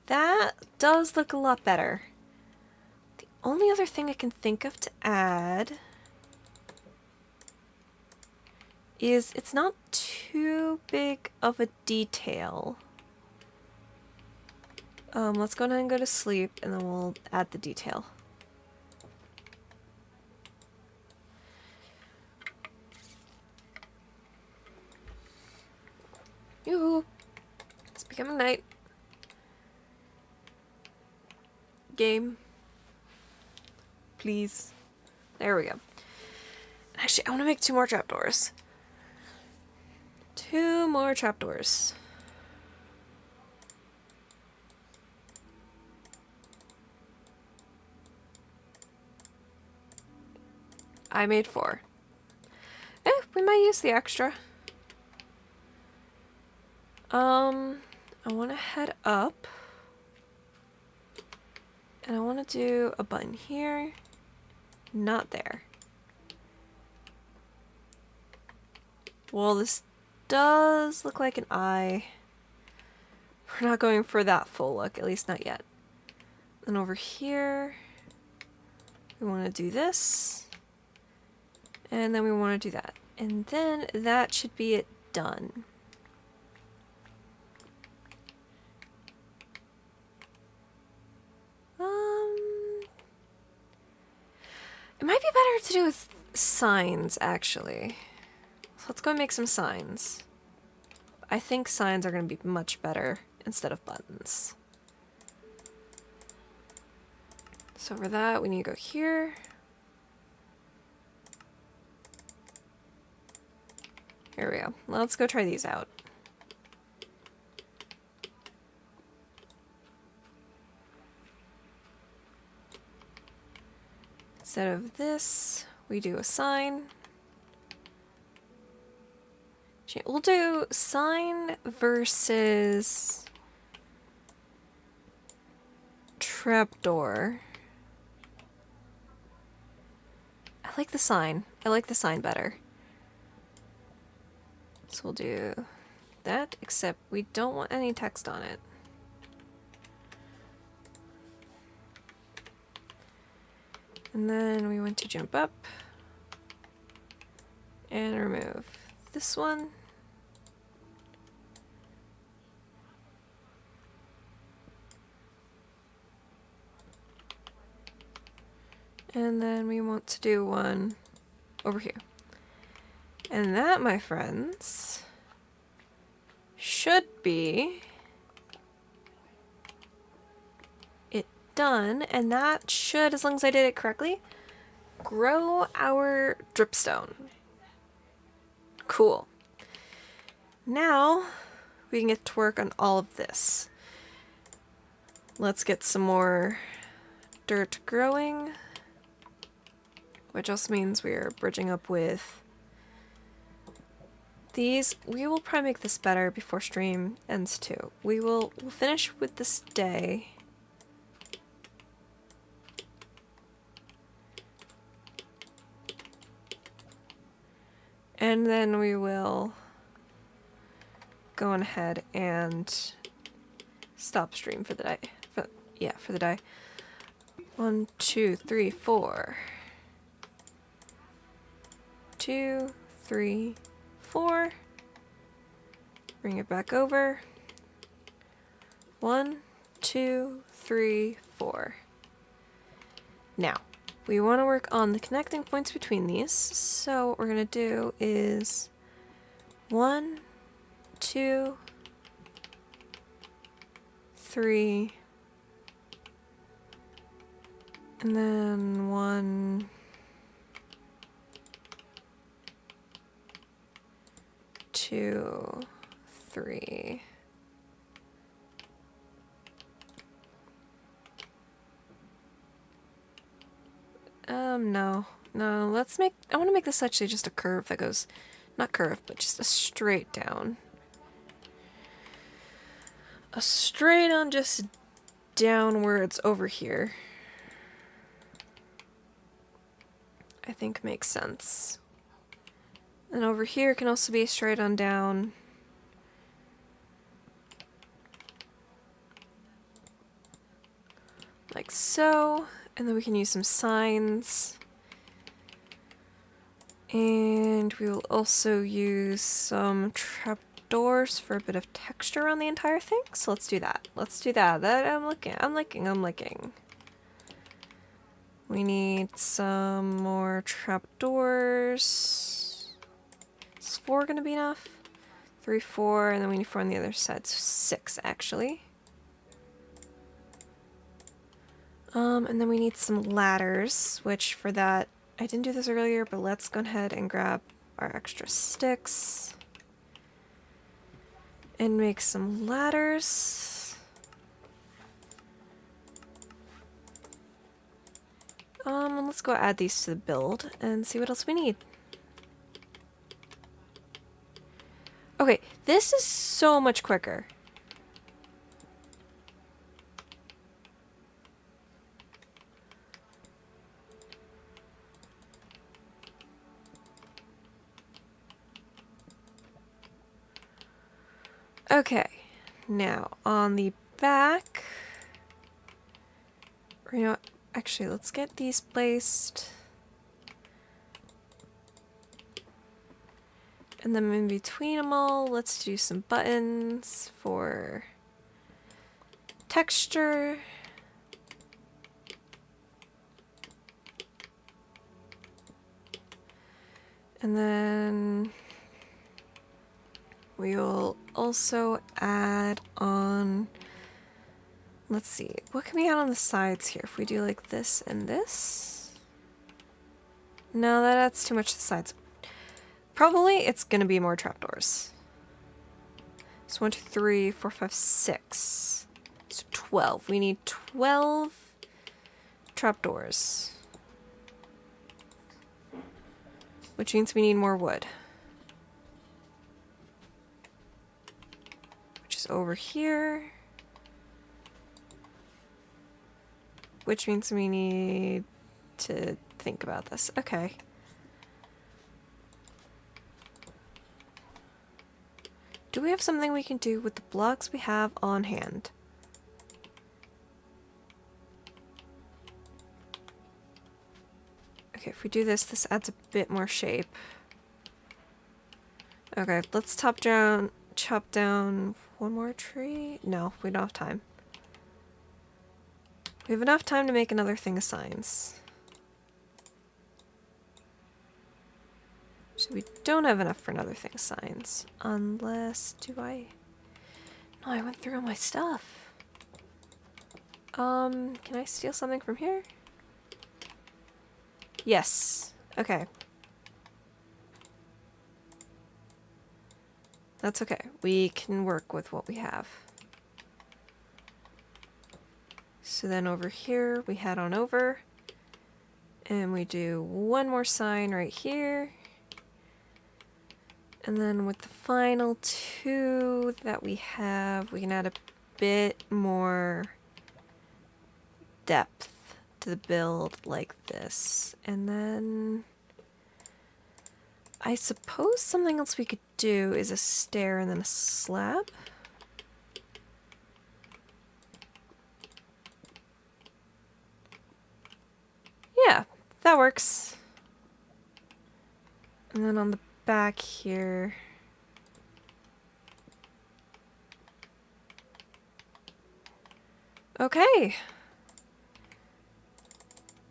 That does look a lot better. The only other thing I can think of to add is it's not too big of a detail. Let's go ahead and go to sleep and then we'll add the detail. Yoo-hoo! It's becoming night. Game. Please. There we go. Actually, I want to make 2 more trapdoors. 2 more trapdoors. I made 4. We might use the extra. I want to head up. And I want to do a button here. Not there. Well, this does look like an eye. We're not going for that full look, at least not yet. And over here, we want to do this. And then we want to do that. And then that should be it done. It might be better to do with signs, actually. So let's go and make some signs. I think signs are going to be much better instead of buttons. So for that, we need to go here. Here we go. Let's go try these out. Instead of this, we do a sign. We'll do sign versus trapdoor. I like the sign. I like the sign better. So we'll do that, except we don't want any text on it. And then we want to jump up and remove this one. And then we want to do one over here. And that, my friends, should be it done. And that should, as long as I did it correctly, grow our dripstone. Cool. Now we can get to work on all of this. Let's get some more dirt growing, which also means we are bridging up with these. We will probably make this better before stream ends too. We'll finish with this day. And then we will go on ahead and stop stream for the day. For the day. 1, 2, 3, 4. 2, 3, 4. Bring it back over. 1, 2, 3, 4. Now, we want to work on the connecting points between these. So what we're going to do is 1, 2, 3, and then 1, 2, 3. No, I want to make this actually just a curve that goes, not curve, but just a straight down. A straight on just downwards over here. I think makes sense. And over here can also be straight on down. Like so. And then we can use some signs. And we will also use some trapdoors for a bit of texture on the entire thing. So let's do that. Let's do that. I'm liking. We need some more trapdoors. Is 4 gonna be enough? 3, 4, and then we need 4 on the other side. So 6 actually. And then we need some ladders, which for that, I didn't do this earlier, but let's go ahead and grab our extra sticks and make some ladders. And let's go add these to the build and see what else we need. Okay, this is so much quicker. Okay, now on the back, you know, actually let's get these placed. And then in between them all, let's do some buttons for texture. And then we will also add on, let's see, what can we add on the sides here? If we do like this and this? No, that adds too much to the sides. Probably it's gonna be more trapdoors. So 1, 2, 3, 4, 5, 6. So 12. We need 12 trapdoors. Which means we need more wood. Which is over here. Which means we need to think about this. Okay. Do we have something we can do with the blocks we have on hand? Okay, if we do this, this adds a bit more shape. Okay, let's chop down one more tree. No, we don't have time. We have enough time to make another thing of signs. So we don't have enough for another thing of signs. Unless, do I? No, I went through all my stuff. Can I steal something from here? Yes. Okay. That's okay. We can work with what we have. So then over here, we head on over. And we do one more sign right here. And then with the final 2 that we have, we can add a bit more depth to the build like this. And then I suppose something else we could do is a stair and then a slab. Yeah, that works. And then on the back here... Okay!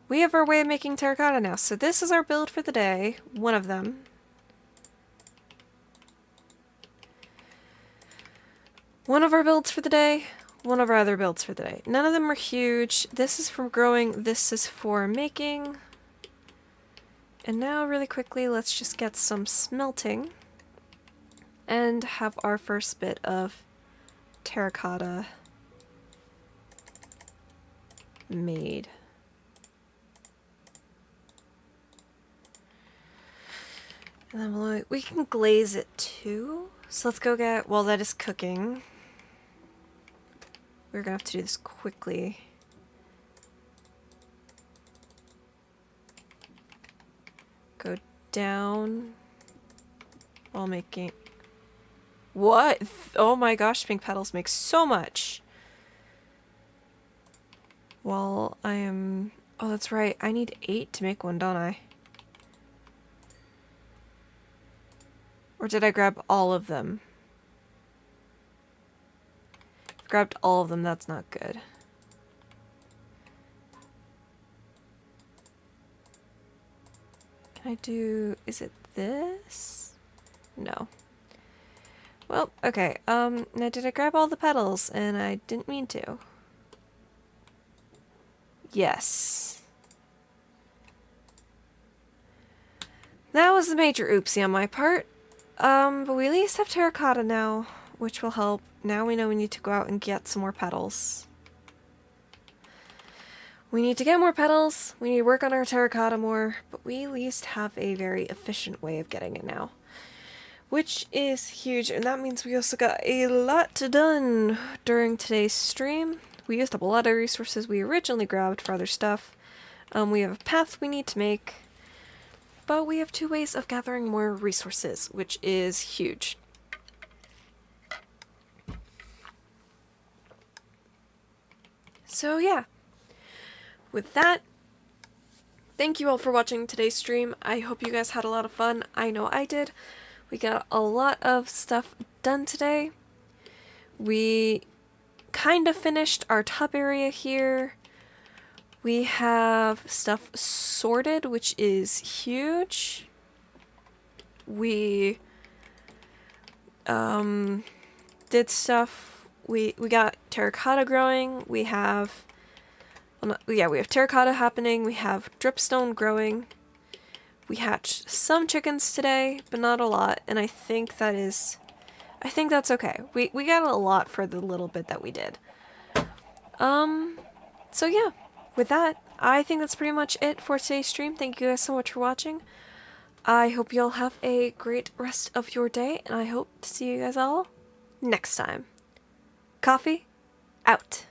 We have our way of making terracotta now, so this is our build for the day. One of them. One of our builds for the day, one of our other builds for the day. None of them are huge. This is for growing, this is for making. And now, really quickly, let's just get some smelting. And have our first bit of terracotta made. And then we can glaze it too. So let's go get, while that is cooking, we're gonna have to do this quickly. Go down while making... What? Oh my gosh, pink petals make so much. While I am... Oh, that's right. I need 8 to make one, don't I? Or did I grab all of them? If I grabbed all of them, that's not good. Can I do... Is it this? No. Well, okay. Now did I grab all the petals? And I didn't mean to. Yes. That was a major oopsie on my part. But we at least have terracotta now, which will help. Now we know we need to go out and get some more petals. We need to get more petals, we need to work on our terracotta more, but we at least have a very efficient way of getting it now. Which is huge, and that means we also got a lot done during today's stream. We used up a lot of resources we originally grabbed for other stuff. We have a path we need to make. But we have 2 ways of gathering more resources, which is huge. So yeah, with that, thank you all for watching today's stream. I hope you guys had a lot of fun. I know I did. We got a lot of stuff done today. We kind of finished our top area here. We have stuff sorted, which is huge. We did stuff. We got terracotta growing. We have, well, we have terracotta happening. We have dripstone growing. We hatched some chickens today, but not a lot. And I think that's okay. We got a lot for the little bit that we did. So yeah. With that, I think that's pretty much it for today's stream. Thank you guys so much for watching. I hope you all have a great rest of your day, and I hope to see you guys all next time. Coffee, out.